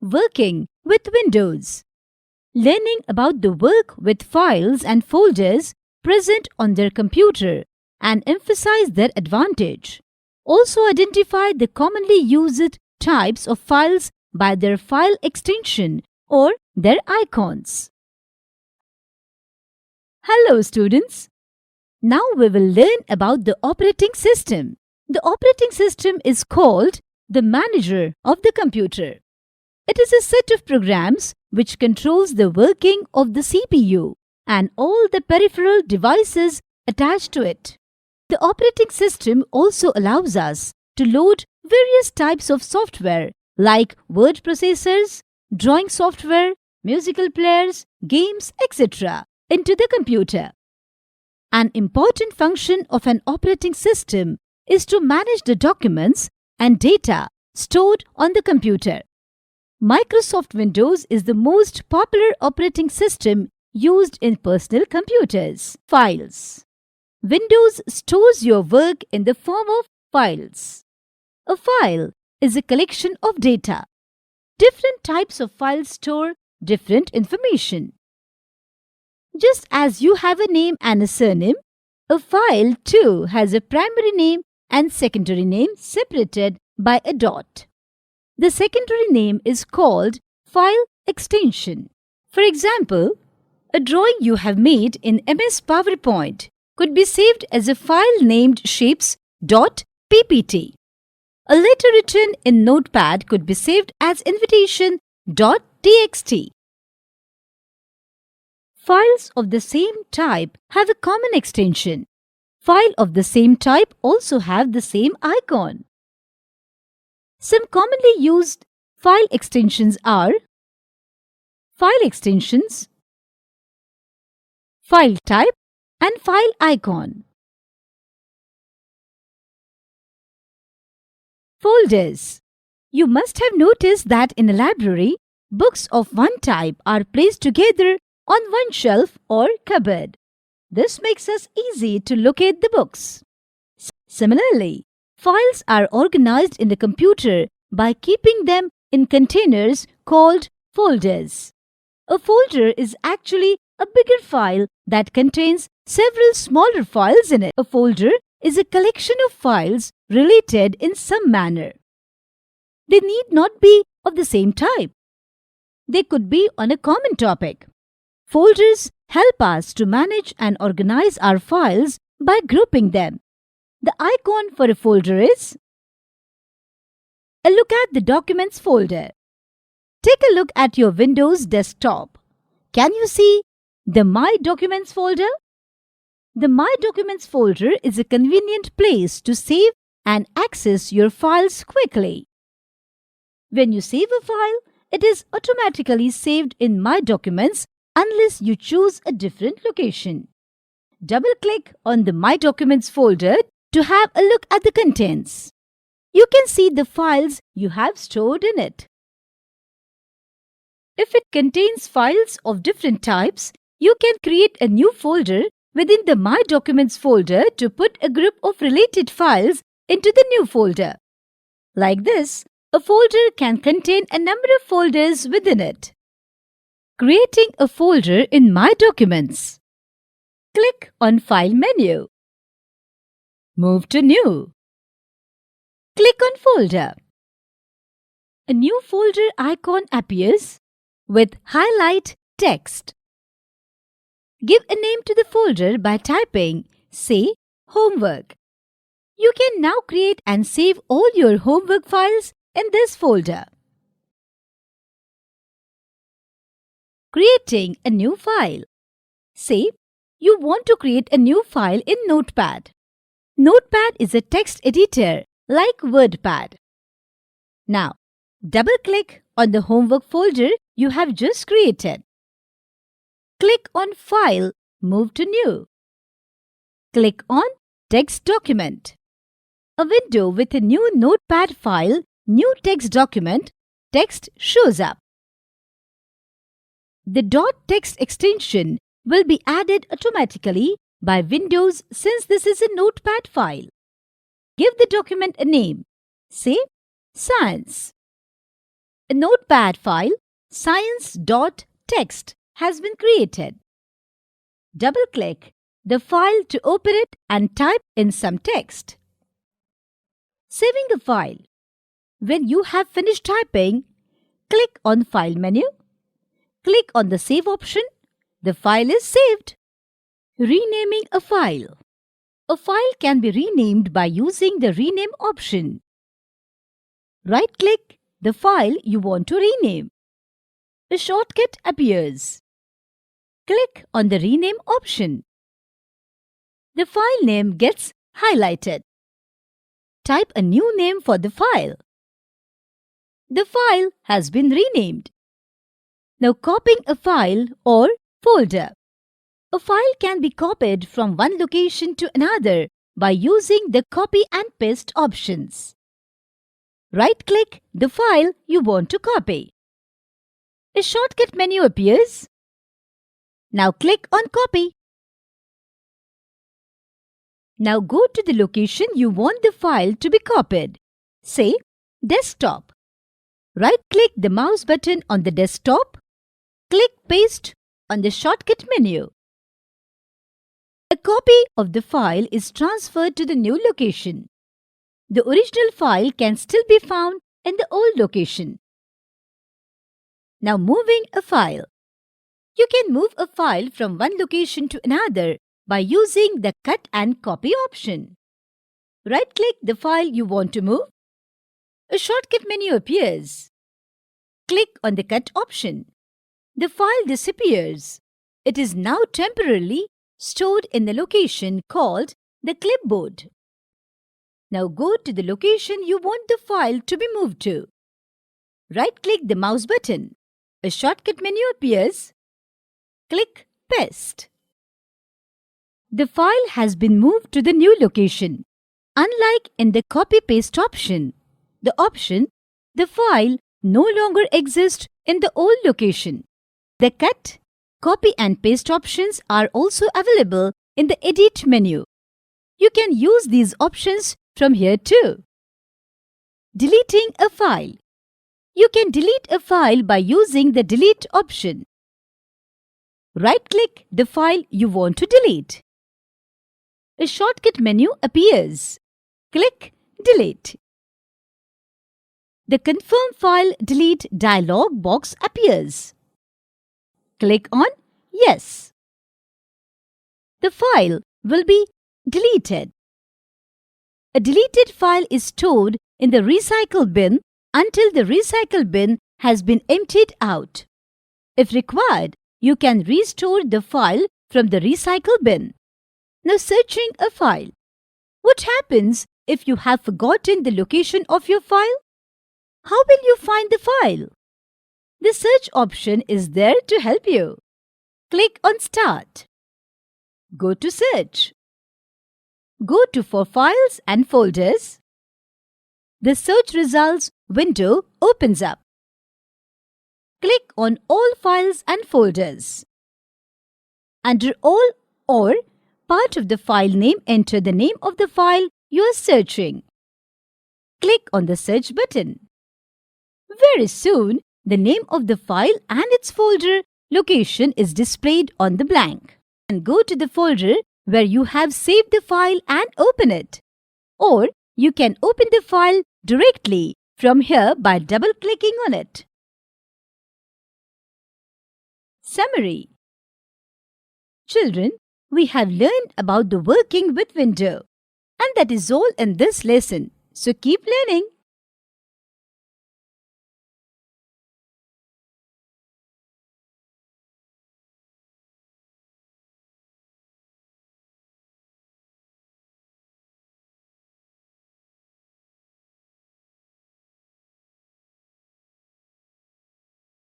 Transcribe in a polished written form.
Working with Windows. Learning about the work with files and folders present on their computer and emphasize their advantage. Also identify the commonly used types of files by their file extension or their icons. Hello students! Now we will learn about the operating system. The operating system is called the manager of the computer. It is a set of programs which controls the working of the CPU and all the peripheral devices attached to it. The operating system also allows us to load various types of software like word processors, drawing software, musical players, games, etc. into the computer. An important function of an operating system is to manage the documents and data stored on the computer. Microsoft Windows is the most popular operating system used in personal computers. Files. Windows stores your work in the form of files. A file is a collection of data. Different types of files store different information. Just as you have a name and a surname, a file too has a primary name and secondary name separated by a dot. The secondary name is called file extension. For example, a drawing you have made in MS PowerPoint could be saved as a file named shapes.ppt. A letter written in Notepad could be saved as invitation.txt. Files of the same type have a common extension. Files of the same type also have the same icon. Some commonly used file extensions are file extensions, file type, and file icon. Folders. You must have noticed that in a library, books of one type are placed together on one shelf or cupboard. This makes us easy to locate the books. Similarly, files are organized in the computer by keeping them in containers called folders. A folder is actually a bigger file that contains several smaller files in it. A folder is a collection of files related in some manner. They need not be of the same type. They could be on a common topic. Folders help us to manage and organize our files by grouping them. The icon for a folder is a look at the Documents folder. Take a look at your Windows desktop. Can you see the My Documents folder? The My Documents folder is a convenient place to save and access your files quickly. When you save a file, it is automatically saved in My Documents unless you choose a different location. Double-click on the My Documents folder to have a look at the contents. You can see the files you have stored in it. If it contains files of different types, you can create a new folder within the My Documents folder to put a group of related files into the new folder. Like this, a folder can contain a number of folders within it. Creating a folder in My Documents. Click on File menu. Move to New. Click on Folder. A new folder icon appears with highlight text. Give a name to the folder by typing, say, Homework. You can now create and save all your homework files in this folder. Creating a new file. Say, you want to create a new file in Notepad. Notepad is a text editor like WordPad. Now, double-click on the homework folder you have just created. Click on File, move to New. Click on Text Document. A window with a new Notepad file, New Text Document, text shows up. The .text extension will be added automatically by Windows since this is a Notepad file. Give the document a name. Say Science. A notepad file, science.txt, has been created. Double-click the file to open it and type in some text. Saving a file. When you have finished typing, click on File menu. Click on the Save option. The file is saved. Renaming a file. A file can be renamed by using the Rename option. Right-click the file you want to rename. A shortcut appears. Click on the Rename option. The file name gets highlighted. Type a new name for the file. The file has been renamed. Now copying a file or folder. A file can be copied from one location to another by using the Copy and Paste options. Right-click the file you want to copy. A shortcut menu appears. Now click on Copy. Now go to the location you want the file to be copied. Say Desktop. Right-click the mouse button on the desktop. Click Paste on the shortcut menu. A copy of the file is transferred to the new location. The original file can still be found in the old location. Now moving a file. You can move a file from one location to another by using the Cut and Copy option. Right-click the file you want to move. A shortcut menu appears. Click on the Cut option. The file disappears. It is now temporarily stored in the location called the clipboard. Now go to the location you want the file to be moved to. Right-click the mouse button. A shortcut menu appears. Click Paste. The file has been moved to the new location. Unlike in the Copy-Paste option, the file no longer exists in the old location. The Cut, Copy and Paste options are also available in the Edit menu. You can use these options from here too. Deleting a file. You can delete a file by using the Delete option. Right-click the file you want to delete. A shortcut menu appears. Click Delete. The Confirm File Delete dialog box appears. Click on Yes. The file will be deleted. A deleted file is stored in the recycle bin until the recycle bin has been emptied out. If required, you can restore the file from the recycle bin. Now searching a file. What happens if you have forgotten the location of your file? How will you find the file? The search option is there to help you. Click on Start. Go to Search. Go to For Files and Folders. The search results window opens up. Click on All Files and Folders. Under All or part of the file name, enter the name of the file you are searching. Click on the Search button. Very soon, the name of the file and its folder location is displayed on the blank. And go to the folder where you have saved the file and open it. Or you can open the file directly from here by double-clicking on it. Summary. Children, we have learned about the working with window. And that is all in this lesson. So keep learning.